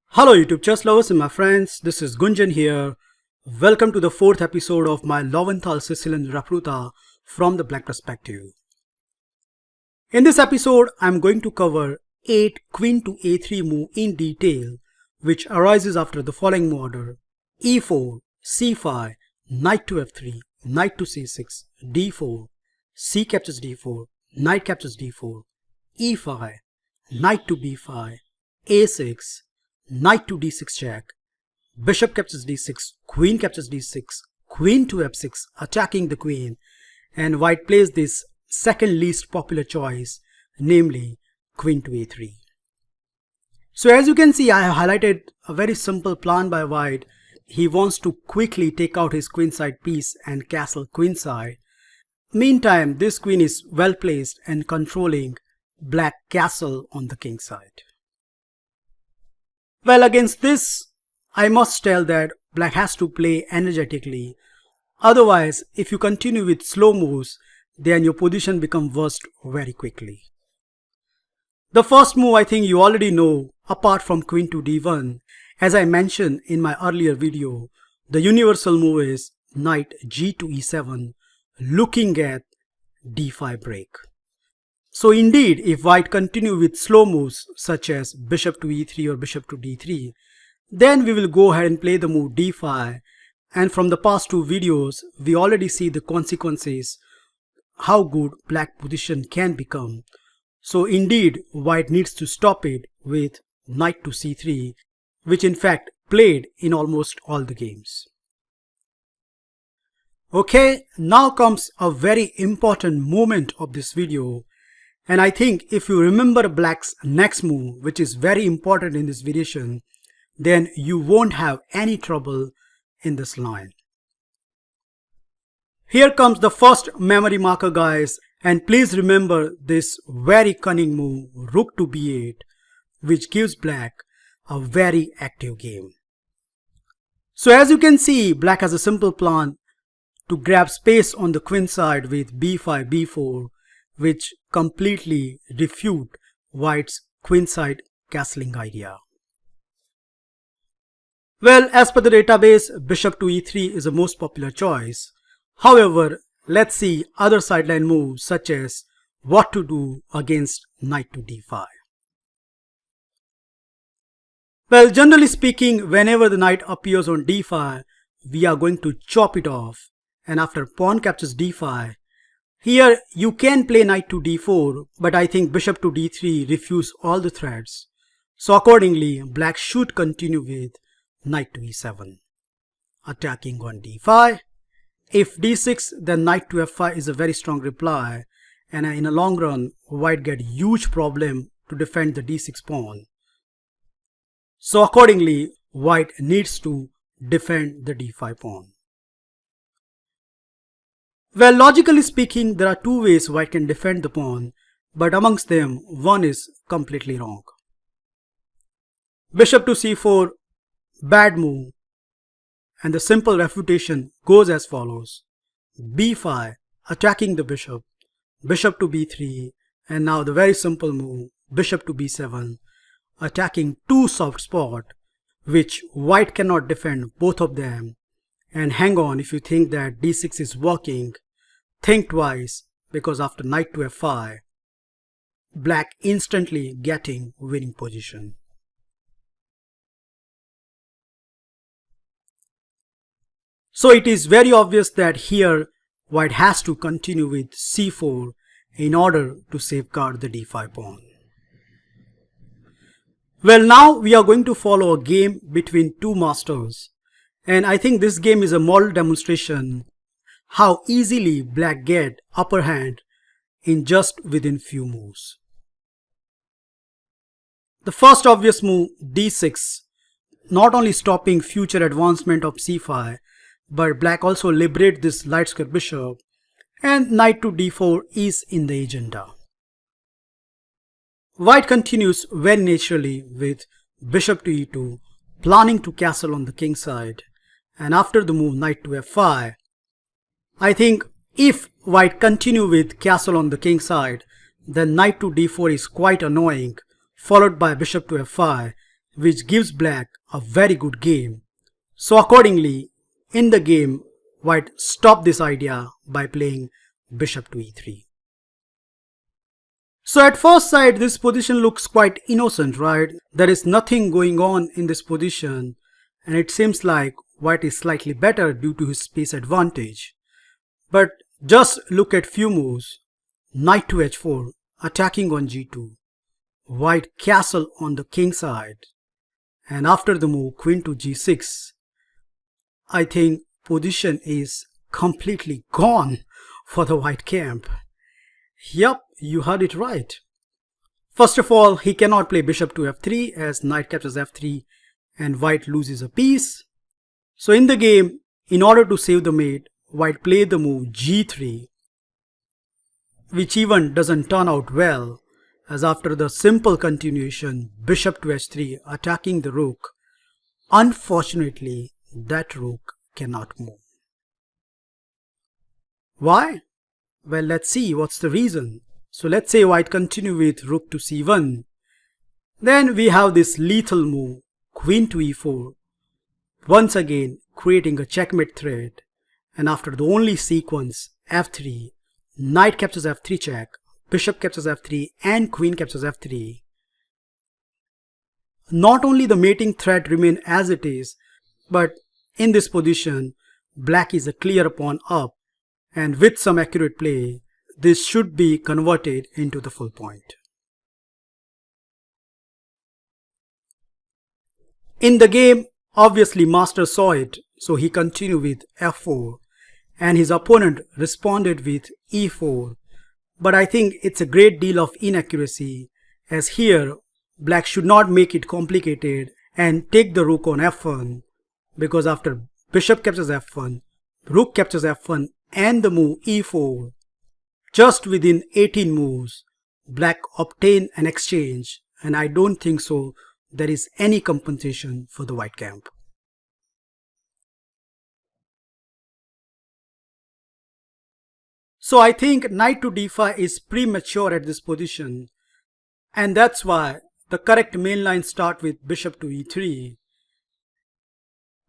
Hello YouTube chess lovers and my friends, this is Gunjan here. Welcome to the fourth episode of my Lowenthal Sicilian Repertoire from the black perspective. In this episode, I am going to cover 8 queen to a3 move in detail, which arises after the following order: e4, c5, knight to f3, knight to c6, d4, c captures d4, knight captures d4, e5, knight to b5, a6, knight to d6 check, bishop captures d6, queen captures d6, queen to f6, attacking the queen, and white plays this second least popular choice, namely queen to a3. So as you can see, I have highlighted a very simple plan by white. He wants to quickly take out his queenside piece and castle queenside. Meantime, this queen is well placed and controlling black castle on the king side. Well, against this, I must tell that black has to play energetically. Otherwise, if you continue with slow moves, then your position becomes worse very quickly. The first move I think you already know, apart from queen to d1. As I mentioned in my earlier video, the universal move is knight g to e7, looking at d5 break. So indeed, if white continue with slow moves such as bishop to e3 or bishop to d3, then we will go ahead and play the move d5, and from the past two videos we already see the consequences, how good black position can become. So indeed, white needs to stop it with knight to c3, which in fact played in almost all the games. Okay, now comes a very important moment of this video. And I think if you remember black's next move, which is very important in this variation, then you won't have any trouble in this line. Here comes the first memory marker, guys, and please remember this very cunning move, rook to b8, which gives black a very active game. So as you can see, black has a simple plan to grab space on the queen side with b5, b4, which completely refute white's queenside castling idea. Well, as per the database, bishop to e3 is the most popular choice. However, let's see other sideline moves such as what to do against knight to d5. Well, generally speaking, whenever the knight appears on d5, we are going to chop it off, and after pawn captures d5, here you can play knight to d4, but I think bishop to d3 refuse all the threats. So accordingly, black should continue with knight to e7, attacking on d5. If d6, then knight to f5 is a very strong reply, and in the long run, white get huge problem to defend the d6 pawn. So accordingly, white needs to defend the d5 pawn. Well, logically speaking, there are two ways white can defend the pawn, but amongst them, one is completely wrong. Bishop to c4, bad move, and the simple refutation goes as follows: b5, attacking the bishop, bishop to b3, and now the very simple move, bishop to b7, attacking two soft spots, which white cannot defend both of them. And hang on, if you think that d6 is working, think twice, because after knight to f5, black instantly getting winning position. So it is very obvious that here white has to continue with c4 in order to safeguard the d5 pawn. Well, now we are going to follow a game between two masters, and I think this game is a model demonstration how easily black get upper hand in just within few moves. The first obvious move, d6, not only stopping future advancement of c5, but black also liberate this light square bishop, and knight to d4 is in the agenda. White continues very naturally with bishop to e2, planning to castle on the king side, and after the move knight to f5, I think if white continue with castle on the king side, then knight to d4 is quite annoying, followed by bishop to f5, which gives black a very good game. So accordingly, in the game, white stopped this idea by playing bishop to e3. So at first sight, this position looks quite innocent, right? There is nothing going on in this position, and it seems like white is slightly better due to his space advantage. But just look at few moves. Knight to h4, attacking on g2. White castle on the king side. And after the move, queen to g6. I think position is completely gone for the white camp. Yup, you heard it right. First of all, he cannot play bishop to f3 as knight captures f3 and white loses a piece. So in the game, in order to save the mate, white played the move g3, which even doesn't turn out well, as after the simple continuation bishop to h3 attacking the rook, unfortunately that rook cannot move. Why? Well, let's see what's the reason. So let's say white continue with rook to c1. Then we have this lethal move, queen to e4, once again creating a checkmate threat. And after the only sequence, f3, knight captures f3 check, bishop captures f3 and queen captures f3. Not only the mating threat remain as it is, but in this position, black is a clear pawn up, and with some accurate play, this should be converted into the full point. In the game, obviously master saw it, so he continued with f4, and his opponent responded with e4. But I think it's a great deal of inaccuracy, as here black should not make it complicated and take the rook on f1, because after bishop captures f1, rook captures f1 and the move e4, just within 18 moves, black obtain an exchange, and I don't think so there is any compensation for the white camp. So I think knight to d5 is premature at this position, and that's why the correct main line start with bishop to e3,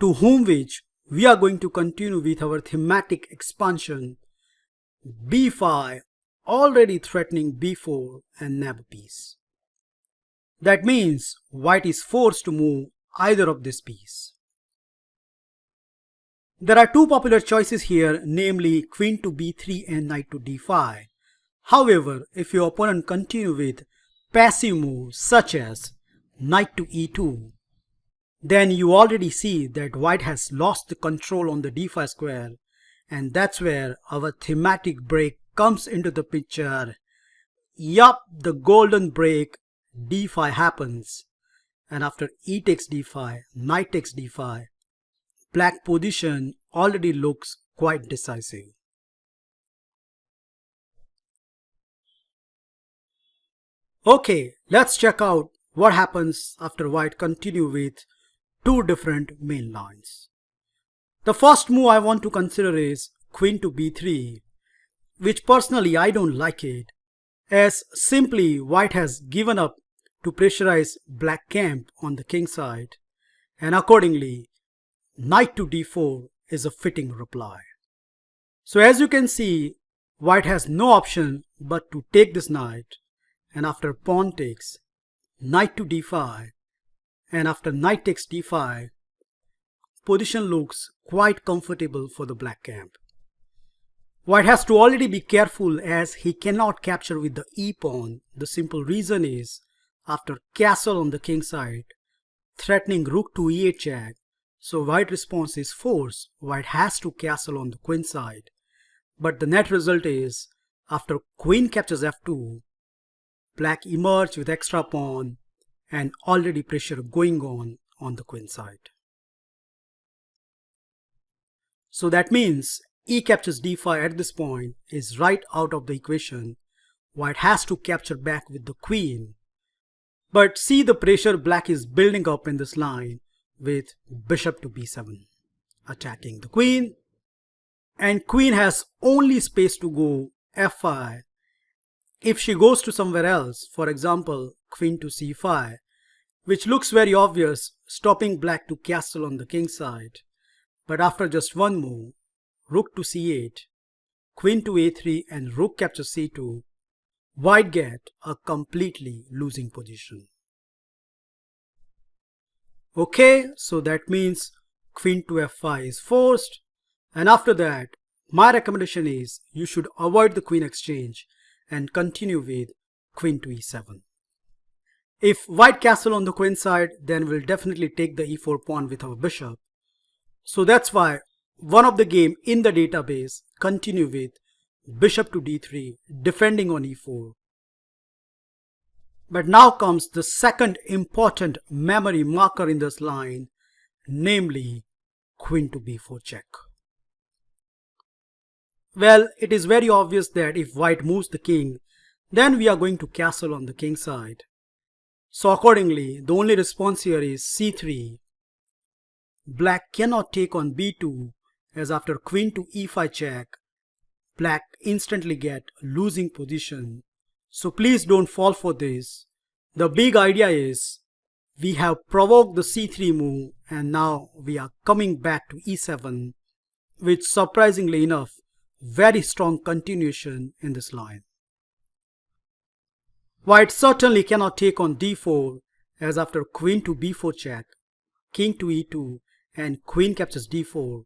to whom which we are going to continue with our thematic expansion, b5 already threatening b4 and nab a piece. That means white is forced to move either of this piece. There are two popular choices here, namely queen to b3 and knight to d5. However, if your opponent continue with passive moves such as knight to e2, then you already see that white has lost the control on the d5 square, and that's where our thematic break comes into the picture. Yup, the golden break, d5 happens, and after e takes d5, knight takes d5, black position already looks quite decisive. Okay, let's check out what happens after white continue with two different main lines. The first move I want to consider is queen to b3, which personally I don't like it, as simply white has given up to pressurize black camp on the king side, and accordingly knight to d4 is a fitting reply. So as you can see, white has no option but to take this knight, and after pawn takes, knight to d5, and after knight takes d5, position looks quite comfortable for the black camp. White has to already be careful as he cannot capture with the e-pawn. The simple reason is, after castle on the king side, threatening rook to e8 check, so white response is force. White has to castle on the queen side. But the net result is, after queen captures f2, black emerge with extra pawn and already pressure going on the queen side. So that means e captures d5 at this point is right out of the equation. White has to capture back with the queen, But see the pressure black is building up in this line with bishop to b7, attacking the queen. And queen has only space to go f5. If she goes to somewhere else, for example, queen to c5, which looks very obvious, stopping black to castle on the king side. But after just one move, rook to c8, queen to a3 and rook captures c2, white get a completely losing position. Okay, so that means queen to f5 is forced, and after that, my recommendation is you should avoid the queen exchange and continue with queen to e7. If white castle on the queen side, then we'll definitely take the e4 pawn with our bishop. So that's why one of the game in the database continue with bishop to d3, defending on e4. But now comes the second important memory marker in this line, namely queen to b4 check. Well, it is very obvious that if white moves the king, then we are going to castle on the king side. So accordingly, the only response here is c3. Black cannot take on b2, as after queen to e5 check, black instantly get losing position. So please don't fall for this. The big idea is we have provoked the c3 move and now we are coming back to e7, which surprisingly enough, very strong continuation in this line. White certainly cannot take on d4, as after queen to b4 check, king to e2 and queen captures d4.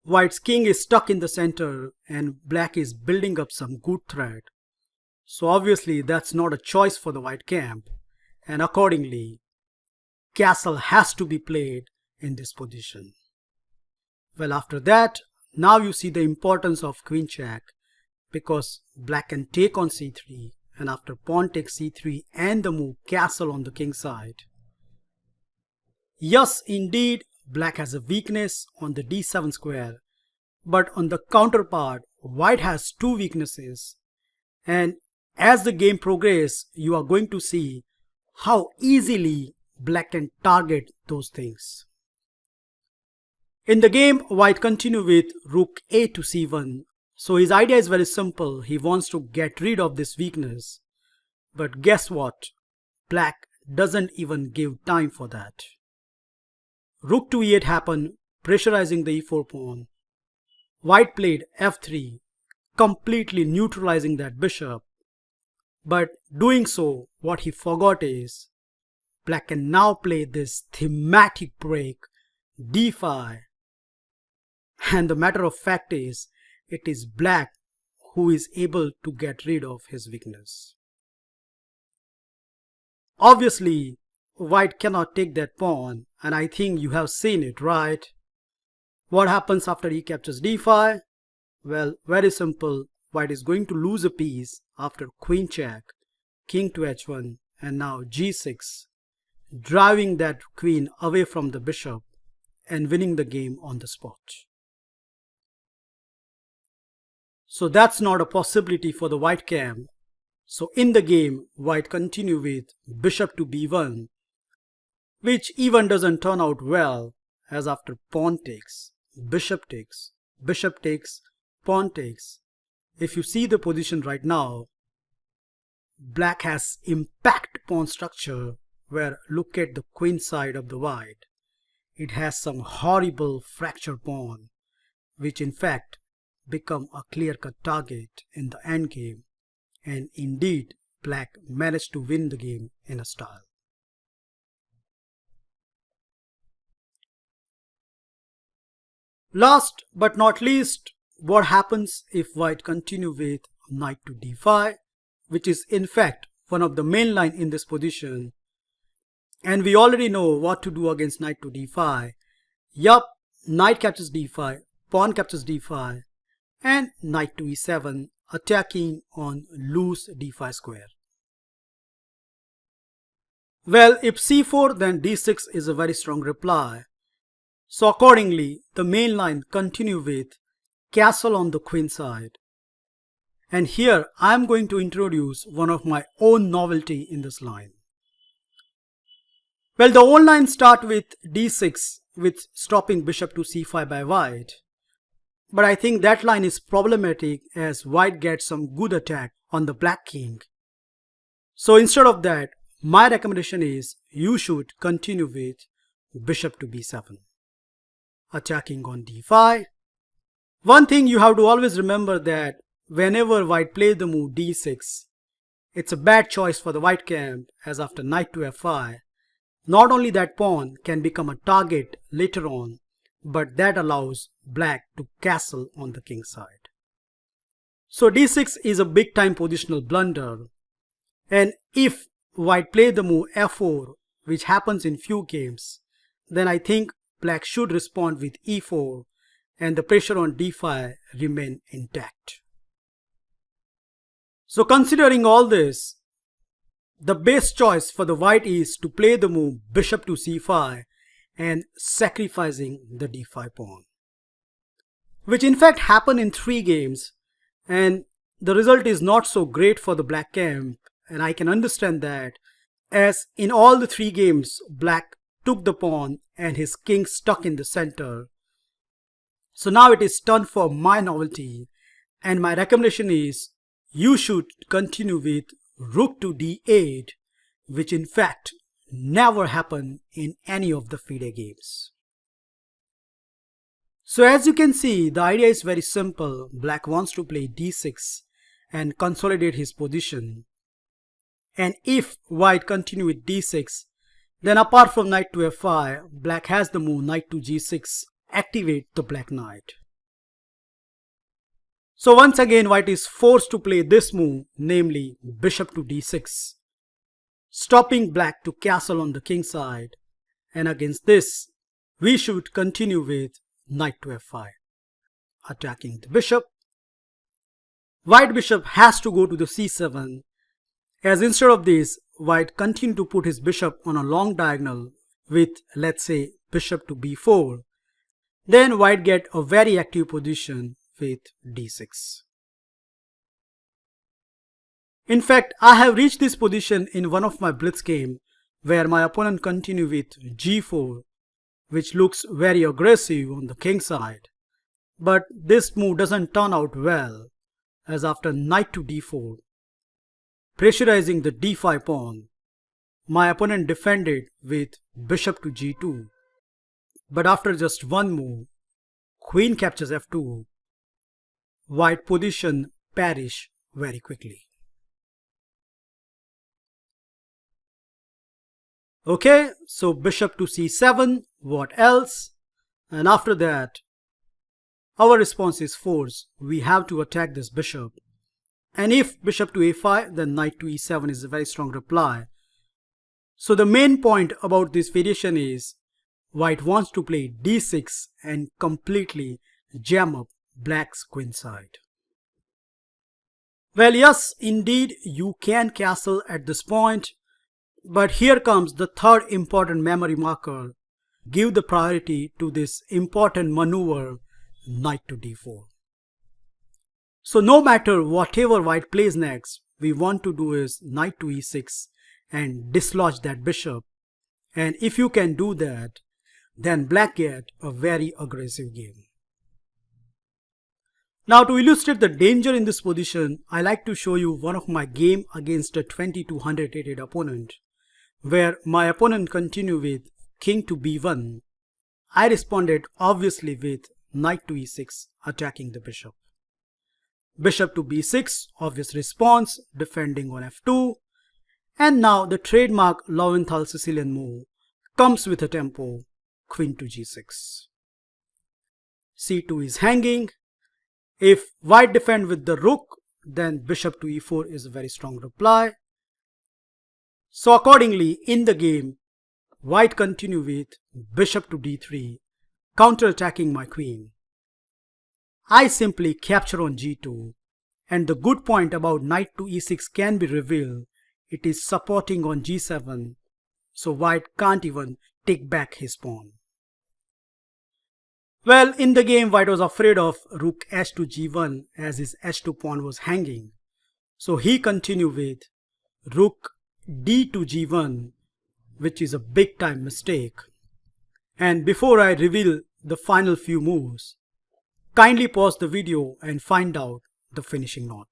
White's king is stuck in the center and black is building up some good threat. So obviously that's not a choice for the white camp, and accordingly, castle has to be played in this position. Well, after that, now you see the importance of queen check, because black can take on c3, and after pawn takes c3 and the move castle on the king side. Yes, indeed, black has a weakness on the d7 square, but on the counterpart, white has two weaknesses, and as the game progresses, you are going to see how easily black can target those things. In the game, white continue with rook a to c1. So his idea is very simple. He wants to get rid of this weakness. But guess what? Black doesn't even give time for that. Rook to e8 happened, pressurizing the e4 pawn. White played f3, completely neutralizing that bishop. But doing so, what he forgot is, black can now play this thematic break, d5. And the matter of fact is, it is black who is able to get rid of his weakness. Obviously, white cannot take that pawn, and I think you have seen it, right? What happens after he captures d5? Well, very simple. White is going to lose a piece after queen check, king to h1, and now g6, driving that queen away from the bishop and winning the game on the spot. So that's not a possibility for the white camp. So in the game, white continue with bishop to b1, which even doesn't turn out well, as after pawn takes, bishop takes, bishop takes, pawn takes. If you see the position right now, black has impact pawn structure where look at the queen side of the white. It has some horrible fracture pawn, which in fact become a clear-cut target in the endgame, and indeed black managed to win the game in a style. Last but not least, what happens if white continue with knight to d5, which is in fact one of the main line in this position, and we already know what to do against knight to d5. Yup, knight captures d5, pawn captures d5, and knight to e7, attacking on loose d5 square. Well, if c4, then d6 is a very strong reply. So accordingly, the main line continue with castle on the queen side. And here I am going to introduce one of my own novelty in this line. Well, the old line start with d6 with stopping bishop to c5 by white. But I think that line is problematic as white gets some good attack on the black king. So instead of that, my recommendation is you should continue with bishop to b7, attacking on d5. One thing you have to always remember that whenever white plays the move d6, it's a bad choice for the white camp, as after knight to f5, not only that pawn can become a target later on, but that allows black to castle on the king side. So d6 is a big time positional blunder, and if white play the move f4, which happens in few games, then I think black should respond with e4 and the pressure on d5 remain intact. So considering all this, the best choice for the white is to play the move bishop to c5 and sacrificing the d5 pawn, which in fact happened in 3 games, and the result is not so great for the black camp, and I can understand that, as in all the 3 games black took the pawn and his king stuck in the center. So now it is turn for my novelty, and my recommendation is you should continue with rook to d8, which in fact never happened in any of the FIDE games. So as you can see, the idea is very simple. Black wants to play d6 and consolidate his position. And if white continue with d6, then apart from knight to f5, black has the move knight to g6, activate the black knight. So once again white is forced to play this move, namely bishop to d6, stopping black to castle on the king side, and against this we should continue with knight to f5, attacking the bishop. White bishop has to go to the c7, as instead of this white continue to put his bishop on a long diagonal with, let's say, bishop to b4. Then white get a very active position with d6. In fact, I have reached this position in one of my blitz game where my opponent continued with g4, which looks very aggressive on the king side. But this move doesn't turn out well, as after knight to d4, pressurizing the d5 pawn, my opponent defended with bishop to g2. But after just one move, queen captures f2, white position perish very quickly. Okay, so bishop to c7, what else? And after that, our response is force. We have to attack this bishop. And if bishop to a5, then knight to e7 is a very strong reply. So the main point about this variation is white wants to play d6 and completely jam up black's queen side. Well, yes, indeed you can castle at this point, but here comes the third important memory marker. Give the priority to this important maneuver, knight to d4. So no matter whatever white plays next, we want to do is knight to e6 and dislodge that bishop. And if you can do that, then black get a very aggressive game. Now to illustrate the danger in this position, I like to show you one of my game against a 2200 rated opponent, where my opponent continued with king to b1. I responded obviously with knight to e6, attacking the bishop. Bishop to b6, obvious response, defending on f2. And now the trademark Lowenthal Sicilian move comes with a tempo, queen to g6. c2 is hanging. If white defend with the rook, then bishop to e4 is a very strong reply. So accordingly, in the game, white continue with bishop to d3, counter-attacking my queen. I simply capture on g2, and the good point about knight to e6 can be revealed. It is supporting on g7, so white can't even take back his pawn. Well, in the game, white was afraid of rook h to g1 as his h2 pawn was hanging. So he continued with rook d to g1, which is a big time mistake. And before I reveal the final few moves, kindly pause the video and find out the finishing knot.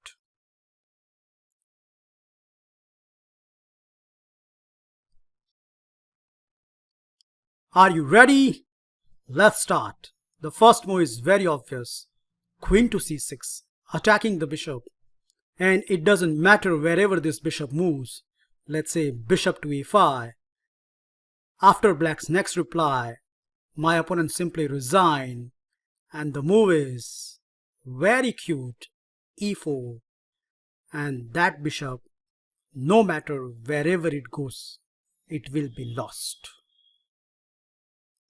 Are you ready? Let's start. The first move is very obvious. Queen to c6, attacking the bishop. And it doesn't matter wherever this bishop moves. Let's say bishop to e5. After black's next reply, my opponent simply resign. And the move is very cute, e4. And that bishop, no matter wherever it goes, it will be lost.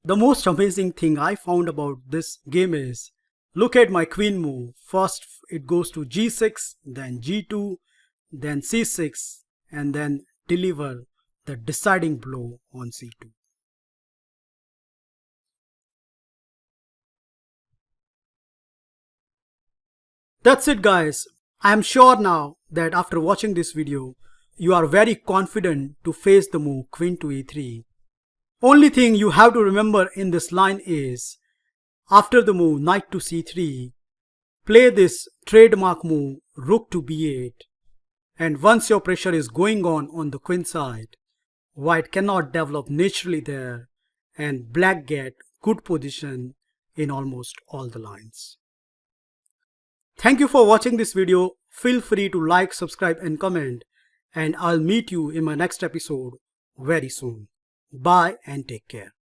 The most amazing thing I found about this game is, look at my queen move. First it goes to g6, then g2, then c6, and then deliver the deciding blow on c2. That's it, guys. I am sure now that after watching this video, you are very confident to face the move queen to e3. Only thing you have to remember in this line is, after the move knight to c3, play this trademark move rook to b8, and once your pressure is going on the queen side, white cannot develop naturally there and black get good position in almost all the lines. Thank you for watching this video. Feel free to like, subscribe and comment, and I'll meet you in my next episode very soon. Bye and take care.